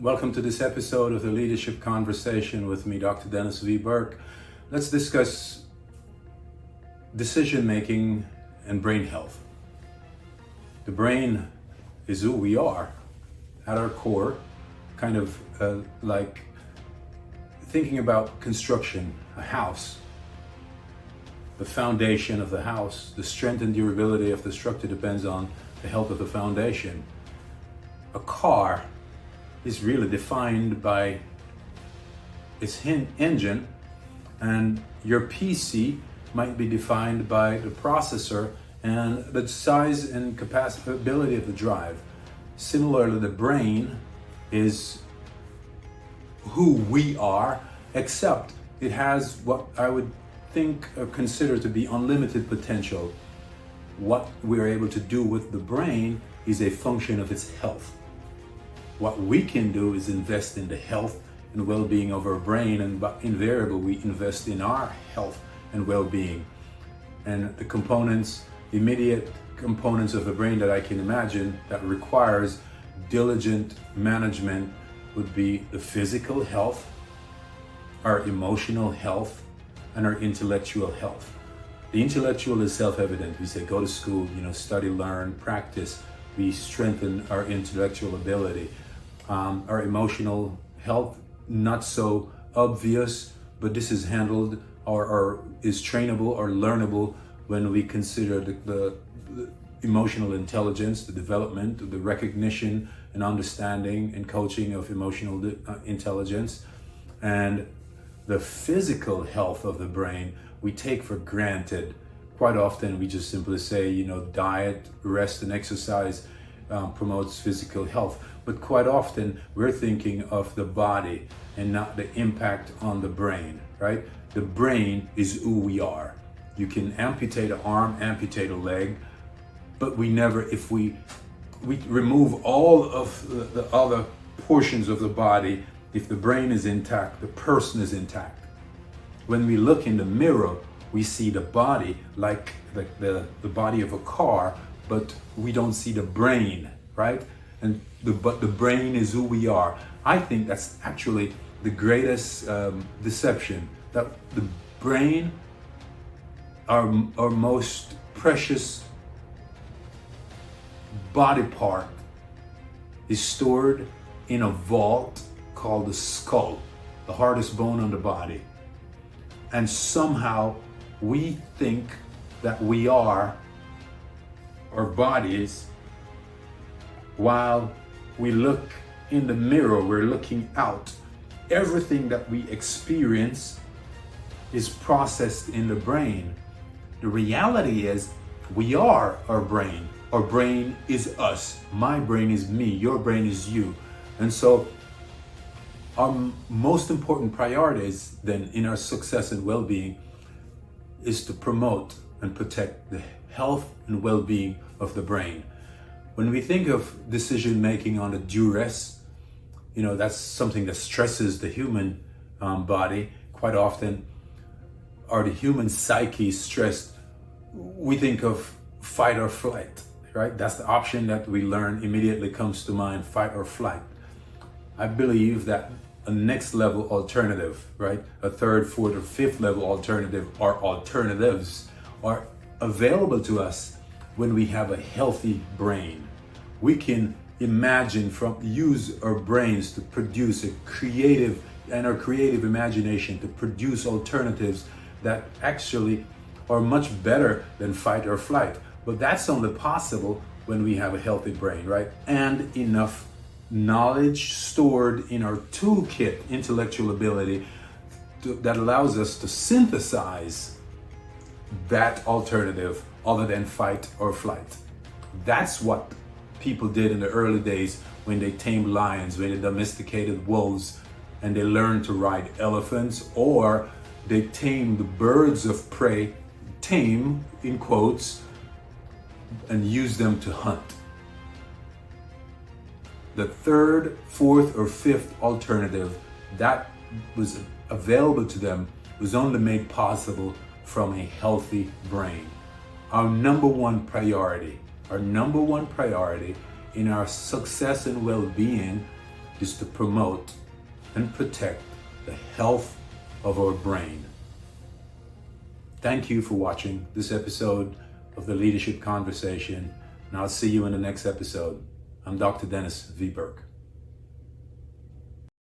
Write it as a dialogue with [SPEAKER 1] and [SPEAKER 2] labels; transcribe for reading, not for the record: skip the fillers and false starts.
[SPEAKER 1] Welcome to this episode of the Leadership Conversation with me, Dr. Dennis V. Burke. Let's discuss decision making and brain health. The brain is who we are at our core, kind of like thinking about construction, a house. The foundation of the house, the strength and durability of the structure depends on the health of the foundation. A car is really defined by its engine, and your PC might be defined by the processor and the size and capability of the drive. Similarly, the brain is who we are, except it has what I would think or consider to be unlimited potential. What we're able to do with the brain is a function of its health. What we can do is invest in the health and well-being of our brain, and invariably we invest in our health and well-being. And the components, immediate components of the brain that I can imagine that requires diligent management would be the physical health, our emotional health, and our intellectual health. The intellectual is self-evident. We say go to school, study, learn, practice. We strengthen our intellectual ability. Our emotional health, not so obvious, but this is handled or is trainable or learnable when we consider the emotional intelligence, the development, the recognition and understanding and coaching of emotional intelligence. And the physical health of the brain we take for granted. Quite often we just simply say, diet, rest and exercise promotes physical health. But quite often we're thinking of the body and not the impact on the brain, right? The brain is who we are. You can amputate an arm, amputate a leg, but we never, if we remove all of the other portions of the body, if the brain is intact, the person is intact. When we look in the mirror, we see the body like the body of a car, but we don't see the brain, right? But the brain is who we are. I think that's actually the greatest deception, that the brain, our most precious body part, is stored in a vault called the skull, the hardest bone on the body. And somehow we think that we are our bodies, while we look in the mirror, we're looking out. Everything that we experience is processed in the brain. The reality is we are our brain. Our brain is us. My brain is me. Your brain is you. And so our most important priorities then in our success and well-being is to promote and protect the health and well-being of the brain. When we think of decision making on a duress, that's something that stresses the human body quite often, or the human psyche stressed, we think of fight or flight, right? That's the option that we learn immediately comes to mind, fight or flight. I believe that a next level alternative, right? A third, fourth, or fifth level alternative, or alternatives are available to us when we have a healthy brain. We can use our brains to produce our creative imagination to produce alternatives that actually are much better than fight or flight. But that's only possible when we have a healthy brain, right? And enough knowledge stored in our toolkit, intellectual ability, that allows us to synthesize that alternative other than fight or flight. That's what people did in the early days when they tamed lions, when they domesticated wolves, and they learned to ride elephants, or they tamed the birds of prey, tame in quotes, and use them to hunt. The third, fourth, or fifth alternative that was available to them was only made possible from a healthy brain. Our number one priority in our success and well-being is to promote and protect the health of our brain. Thank you for watching this episode of the Leadership Conversation, and I'll see you in the next episode. I'm Dr. Dennis V. Burke.